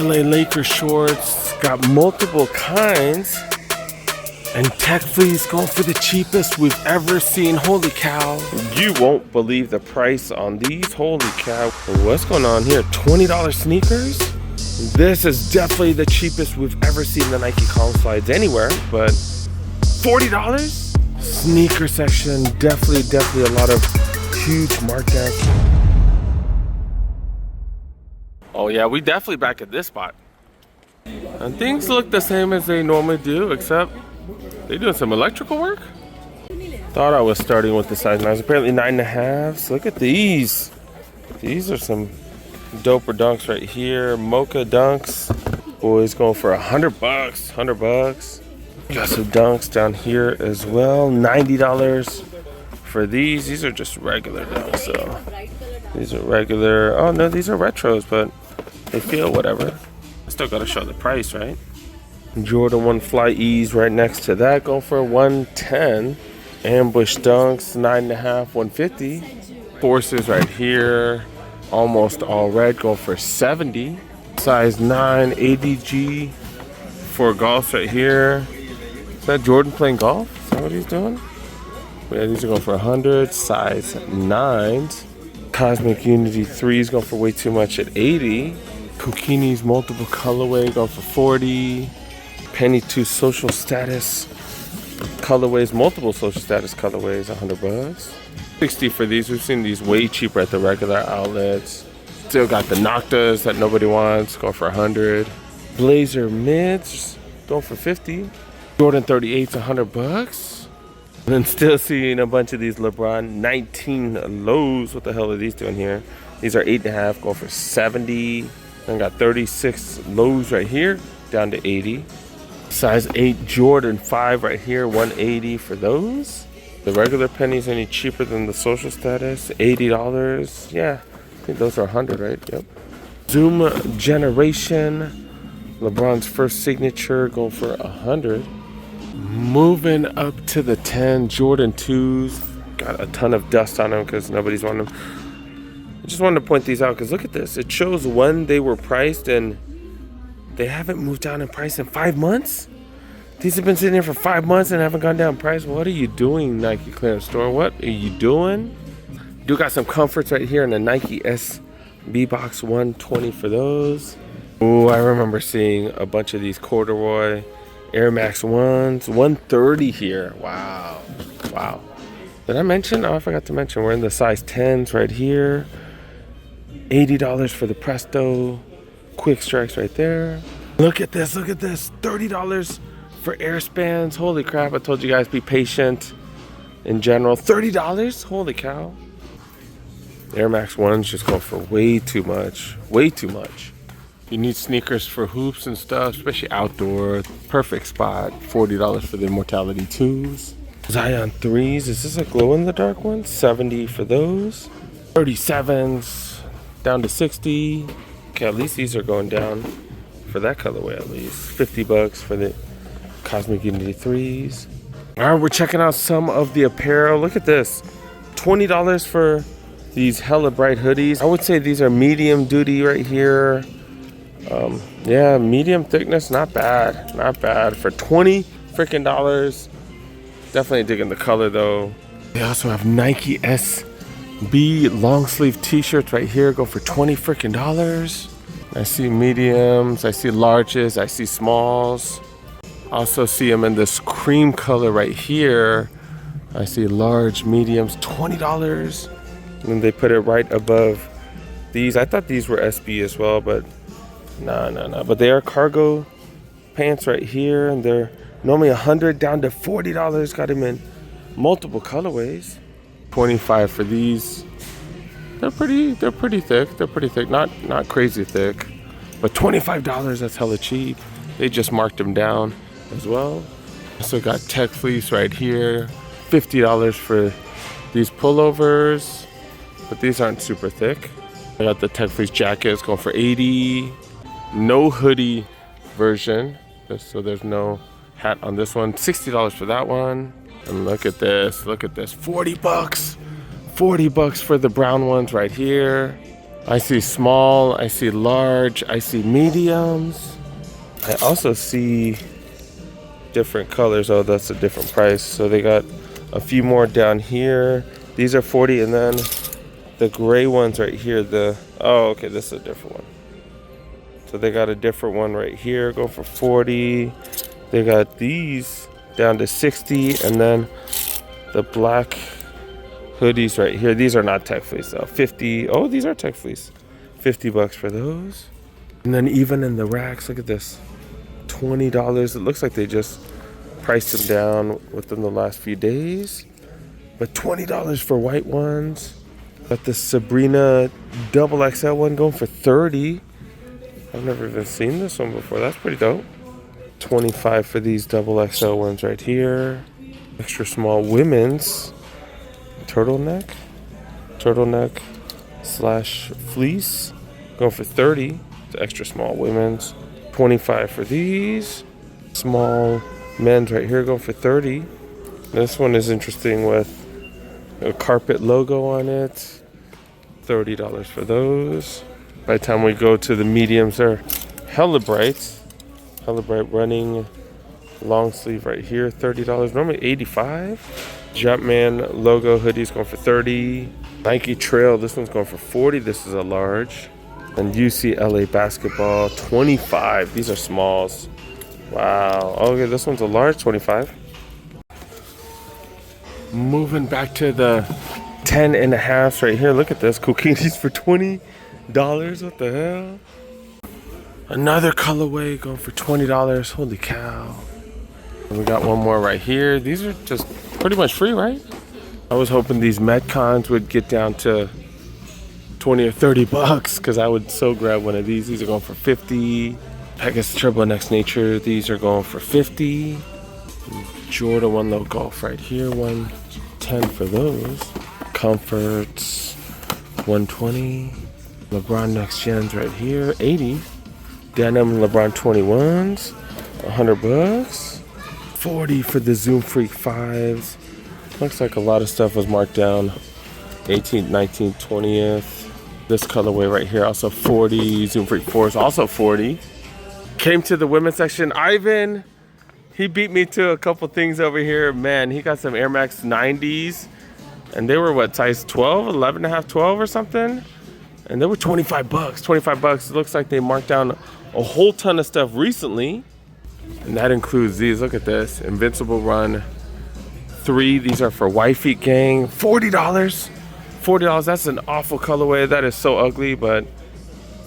LA Lakers shorts. Got multiple kinds. And tech fleece going for the cheapest we've ever seen. Holy cow. You won't believe the price on these. Holy cow. What's going on here? $20 sneakers? This is definitely the cheapest we've ever seen the Nike Column slides anywhere, but $40? Sneaker section, definitely a lot of huge markdowns. Oh yeah, we definitely back at this spot. And things look the same as they normally do, except they doing some electrical work. Thought I was starting with the size 9s, apparently 9.5s. Look at these. These are some doper dunks right here. Mocha dunks. Boys going for $100. $100. Got some dunks down here as well. $90 for these. These are just regular dunks, so these are regular. Oh no, these are retros, but they feel whatever. I still gotta show the price, right? Jordan 1 Fly E's right next to that, going for $110. Ambush dunks, 9.5, $150. Forces right here, almost all red, going for $70. Size 9 ADG for golf right here. Is that Jordan playing golf? Is that what he's doing? Yeah, these are going for $100. Size 9s. Cosmic Unity 3s going for way too much at $80. Kokini's multiple colorway going for $40. Penny 2 social status colorways, multiple social status colorways, $100. $60 for these. We've seen these way cheaper at the regular outlets. Still got the Noctas that nobody wants, going for $100. Blazer mids going for $50. Jordan 38's $100. And then still seeing a bunch of these LeBron 19 lows. What the hell are these doing here? These are 8.5, going for $70. Then got 36 lows right here, down to $80. Size 8 Jordan 5 right here, $180 for those. The regular pennies any cheaper than the social status, $80. Yeah, I think those are $100, right? Yep. Zoom Generation, LeBron's first signature, going for $100. Moving up to the 10 Jordan 2s. Got a ton of dust on them because nobody's wanting them. I just wanted to point these out because look at this. It shows when they were priced and they haven't moved down in price in 5 months. These have been sitting here for 5 months and haven't gone down in price. What are you doing, Nike clearance store? What are you doing? Do got some comforts right here in the Nike SB box, $120 for those. Oh, I remember seeing a bunch of these corduroy Air Max 1s, $130 here. Wow. Wow. Did I mention? Oh, I forgot to mention. We're in the size 10s right here. $80 for the Presto. Quick strikes right there. Look at this. Look at this. $30 for Airspans. Holy crap. I told you guys be patient in general. $30? Holy cow. Air Max 1s just go for way too much. Way too much. You need sneakers for hoops and stuff, especially outdoor. Perfect spot. $40 for the Immortality 2s. Zion 3s. Is this a glow-in-the-dark one? $70 for those. 37s. Down to $60. Okay, at least these are going down for that colorway at least. $50 for the Cosmic Unity 3s. All right, we're checking out some of the apparel. Look at this. $20 for these hella bright hoodies. I would say these are medium duty right here. Yeah, medium thickness, not bad. Not bad for $20 freaking dollars. Definitely digging the color though. They also have Nike SB long sleeve t-shirts right here, go for $20 freaking dollars. I see mediums, I see larges, I see smalls. Also see them in this cream color right here. I see large, mediums, $20. And then they put it right above these. I thought these were SB as well, but no. But they are cargo pants right here, and they're normally $100 down to $40. Got them in multiple colorways. $25 for these. They're pretty thick. They're pretty thick. Not crazy thick, but $25. That's hella cheap. They just marked them down as well. Also got Tech Fleece right here. $50 for these pullovers, but these aren't super thick. I got the Tech Fleece jackets going for $80. No hoodie version, so there's no hat on this one. $60 for that one. And look at this, $40. $40 for the brown ones right here. I see small, I see large, I see mediums. I also see different colors. Oh, that's a different price. So they got a few more down here. These are 40, and then the gray ones right here. Oh, okay, this is a different one. So they got a different one right here, go for 40. They got these down to 60, and then the black hoodies right here. These are not tech fleece though. 50. Oh, these are tech fleece. $50 for those. And then even in the racks, look at this. $20. It looks like they just priced them down within the last few days. But $20 for white ones. Got the Sabrina double XL one going for 30. I've never even seen this one before. That's pretty dope. 25 for these double XL ones right here. Extra small women's turtleneck slash fleece going for 30. It's extra small women's. 25 for these. Small men's right here going for 30. This one is interesting with a carpet logo on it. $30 for those. By the time we go to the mediums, they're hella bright. Hella bright running long sleeve right here, $30. Normally $85. Jumpman logo hoodies going for 30. Nike Trail, this one's going for 40. This is a large. And UCLA basketball, 25. These are smalls. Wow. Okay, this one's a large, 25. Moving back to the 10.5s right here. Look at this. Kokinis for $20. What the hell? Another colorway going for $20. Holy cow. And we got one more right here. These are just pretty much free, right? I was hoping these Metcons would get down to 20 or 30 bucks because I would so grab one of these. These are going for 50. Pegasus Turbo Next Nature. These are going for 50. Jordan 1 Low Golf right here. 110 for those. Comforts 120. LeBron Next Gens right here. 80. Denim LeBron 21s, $100. 40 for the Zoom Freak 5s. Looks like a lot of stuff was marked down. 18th, 19th, 20th. This colorway right here, also 40. Zoom Freak 4s, also 40. Came to the women's section. Ivan, he beat me to a couple things over here. Man, he got some Air Max 90s. And they were what, size 12, 11 and a half, 12 or something? And they were 25 bucks, 25 bucks. It looks like they marked down a whole ton of stuff recently. And that includes these. Look at this. Invincible Run 3. These are for Wifey Gang. $40. $40. That's an awful colorway. That is so ugly, but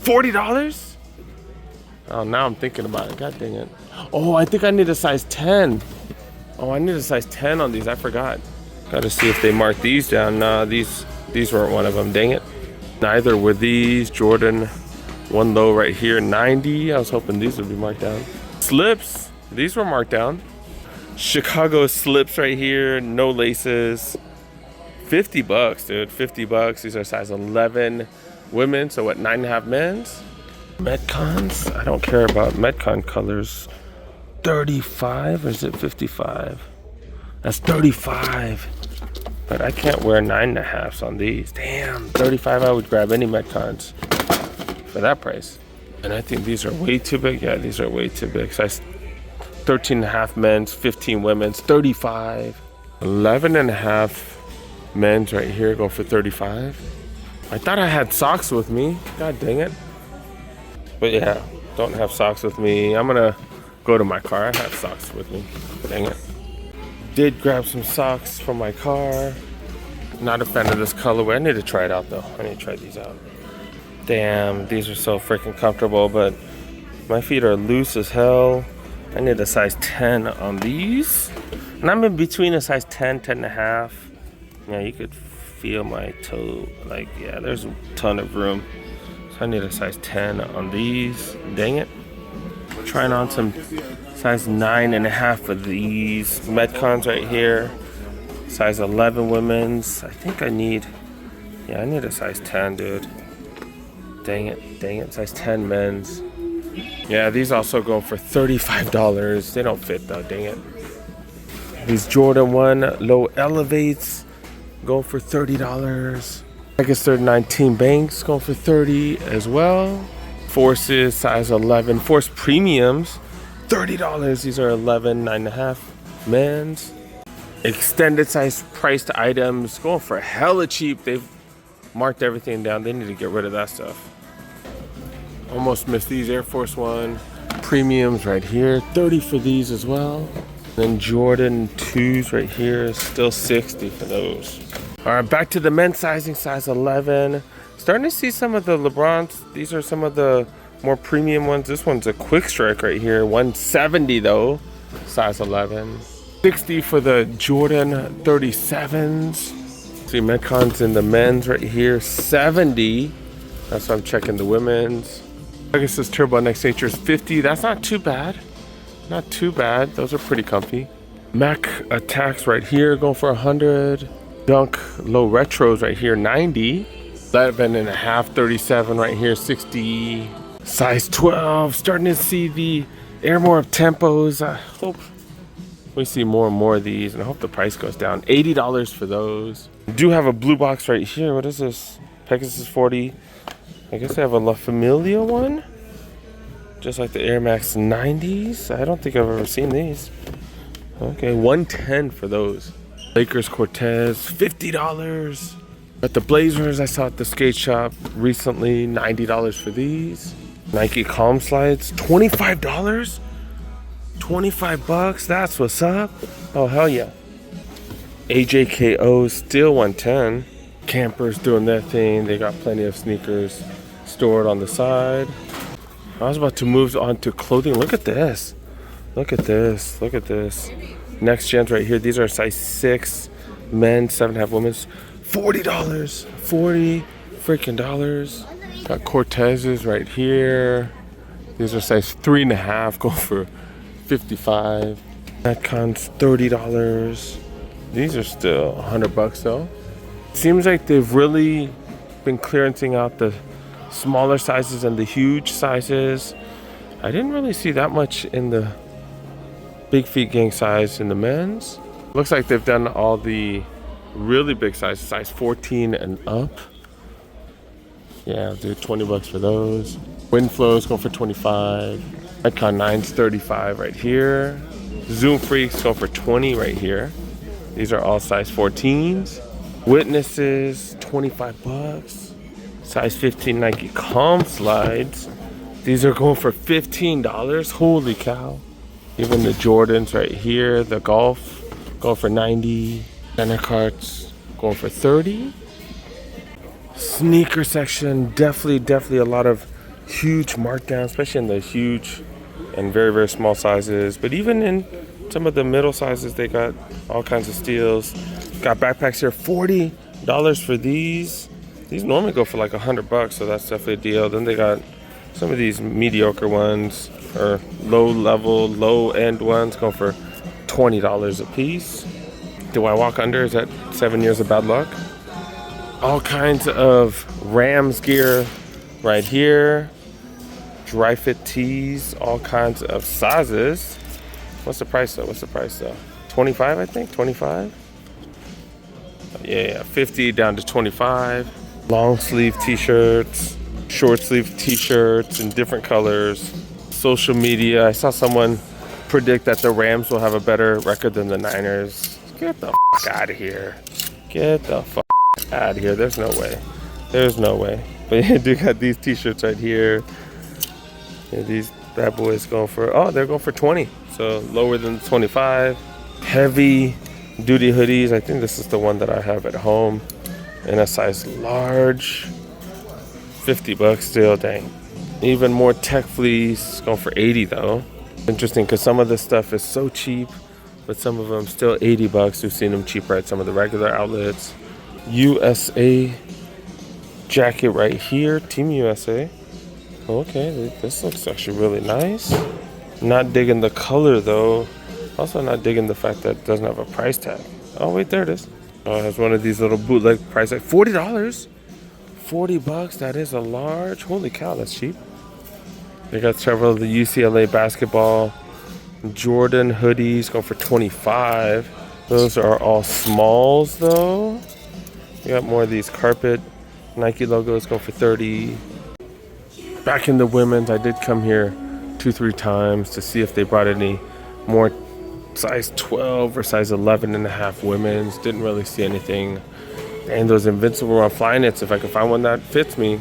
$40? Oh, now I'm thinking about it. God dang it. Oh, I think I need a size 10. Oh, I need a size 10 on these. I forgot. Gotta see if they marked these down. Nah, these weren't one of them. Dang it. Neither were these. Jordan 1 Low right here, 90. I was hoping these would be marked down. Slips, these were marked down. Chicago slips right here, no laces. 50 bucks, dude, 50 bucks. These are size 11 women, so what, 9.5 men's? Metcons, I don't care about Metcon colors. 35, or is it 55? That's 35. But I can't wear 9.5s on these. Damn, 35, I would grab any Metcons for that price. And I think these are way too big. Yeah, these are way too big. Size 13.5 men's, 15 women's, 35. 11.5 men's right here, go for 35. I thought I had socks with me. God dang it. But yeah, don't have socks with me. I'm gonna go to my car. I have socks with me. Dang it. Did grab some socks from my car. Not a fan of this colorway. I need to try it out though. I need to try these out. Damn, these are so freaking comfortable, but my feet are loose as hell. I need a size 10 on these. And I'm in between a size 10, 10.5. Yeah, you could feel my toe. Like, yeah, there's a ton of room. So I need a size 10 on these. Dang it. Trying on some size 9.5 of these Metcons right here. Size 11 women's. I think I need a size 10, dude. Dang it, size 10 men's. Yeah, these also go for $35. They don't fit though, dang it. These Jordan 1 Low Elevates go for $30. I guess 39 Team Banks going for 30 as well. Forces size 11. Force premiums, $30. These are 11, 9.5 men's. Extended size priced items going for hella cheap. They've marked everything down. They need to get rid of that stuff. Almost missed these Air Force One premiums right here. 30 for these as well. Then Jordan 2s right here, still 60 for those. All right, back to the men's sizing, size 11. Starting to see some of the LeBrons. These are some of the more premium ones. This one's a quick strike right here. 170 though, size 11. 60 for the Jordan 37s. See Metcons in the men's right here, 70. That's why I'm checking the women's. I guess this Turbo Next Nature's 50. That's not too bad. Not too bad. Those are pretty comfy. Mac Attacks right here going for 100. Dunk Low Retros right here, 90. 11.5, 37 right here, 60. Size 12. Starting to see the Airmore of Tempos. I hope we see more and more of these, and I hope the price goes down. $80 for those. Do have a blue box right here. What is this? Pegasus 40. I guess I have a La Familia one. Just like the Air Max 90s. I don't think I've ever seen these. Okay, 110 for those. Lakers Cortez, $50. But the Blazers I saw at the skate shop recently, $90 for these. Nike Calm Slides, $25? 25 bucks, that's what's up. Oh, hell yeah. AJKO, still 110. Campers doing their thing. They got plenty of sneakers stored on the side. I was about to move on to clothing. Look at this. Look at this. Look at this. Next gens right here. These are size 6 men, 7.5 women's. $40. 40 freaking dollars. Got Cortezes right here. These are size 3.5. Go for 55. Metcons $30. These are still $100 though. Seems like they've really been clearancing out the smaller sizes and the huge sizes. I didn't really see that much in the Big Feet Gang size in the men's. Looks like they've done all the really big sizes, size 14 and up. Yeah, I'll do $20 for those. Wind Flows going for 25. Icon 9's 35 right here. Zoom Freaks go for 20 right here. These are all size 14s. Witnesses, $25. Size 15 Nike Calm Slides. These are going for $15. Holy cow. Even the Jordans right here, the Golf, going for 90. Center carts going for 30. Sneaker section, definitely a lot of huge markdowns, especially in the huge and very, very small sizes. But even in some of the middle sizes, they got all kinds of steals. Got backpacks here, $40 for these. These normally go for like $100, so that's definitely a deal. Then they got some of these mediocre ones, or low-end ones, going for $20 a piece. Do I walk under? Is that 7 years of bad luck? All kinds of Rams gear right here. Dry fit tees, all kinds of sizes. What's the price though? 25, I think, 25? Yeah, 50 down to 25. Long sleeve t-shirts, short sleeve t-shirts in different colors. Social media, I saw someone predict that the Rams will have a better record than the Niners. Get the f*** out of here. Get the f*** out of here. There's no way. There's no way. But you do got these t-shirts right here. Yeah, these bad boys going for, oh, they're going for 20. So lower than 25. Heavy duty hoodies. I think this is the one that I have at home in a size large. $50 still, dang. Even more tech fleece, going for 80 though. Interesting, because some of this stuff is so cheap, but some of them still $80. We've seen them cheaper at some of the regular outlets. USA jacket right here, Team USA. Okay, this looks actually really nice. Not digging the color though. Also not digging the fact that it doesn't have a price tag. Oh wait, there it is. Oh, it has one of these little bootleg price tag. $40. $40, that is a large. Holy cow, that's cheap. They got several of the UCLA basketball Jordan hoodies going for 25. Those are all smalls though. We got more of these carpet Nike logos go for 30. Back in the women's, I did come here 2-3 times to see if they brought any more size 12 or size 11 and a half women's. Didn't really see anything. And those Invincible on Flyknits, if I can find one that fits me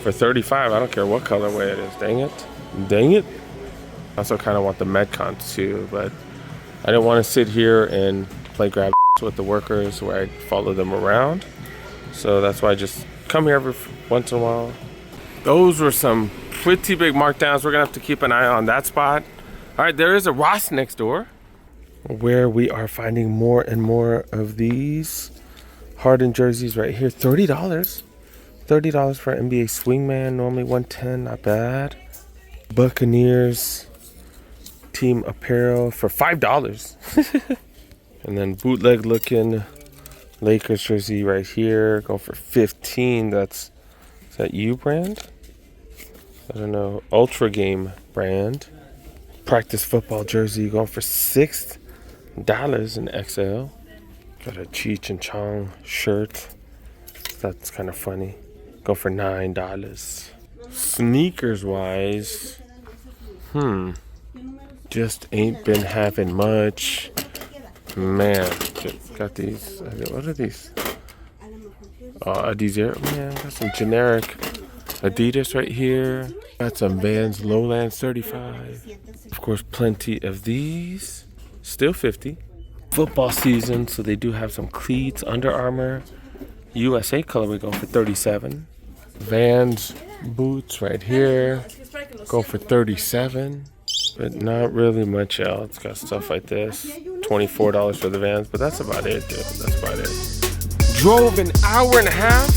for 35, I don't care what colorway it is. Dang it. Dang it. I also kind of want the Metcons too, but I didn't want to sit here and play grab with the workers where I follow them around. So that's why I just come here every once in a while. Those were some pretty big markdowns. We're gonna have to keep an eye on that spot. All right, there is a Ross next door where we are finding more and more of these Harden jerseys right here. $30. $30 for an NBA swingman, normally $110, not bad. Buccaneers team apparel for $5. And then bootleg looking Lakers jersey right here, going for $15. Is that U brand? I don't know. Ultra Game brand. Practice football jersey going for $6 in XL. Got a Cheech and Chong shirt. That's kind of funny. Go for $9. Sneakers wise, just ain't been having much. Man, got these. What are these? These Air. Man, got some generic Adidas right here. Got some Vans Lowlands 35. Of course, plenty of these. Still 50. Football season, so they do have some cleats. Under Armour USA colorway going for 37. Vans boots right here go for 37. But not really much else. Got stuff like this. $24 for the Vans, but that's about it, dude. That's about it. Drove an hour and a half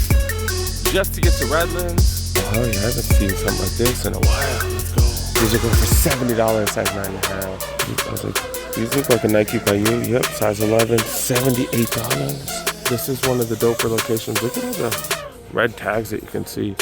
just to get to Redlands. Oh yeah, I haven't seen something like this in a while. Let's go. These are going for $70, size 9.5. I was like, these look like a Nike by you. Yep, size 11, $78. This is one of the doper locations. Look at all the red tags that you can see.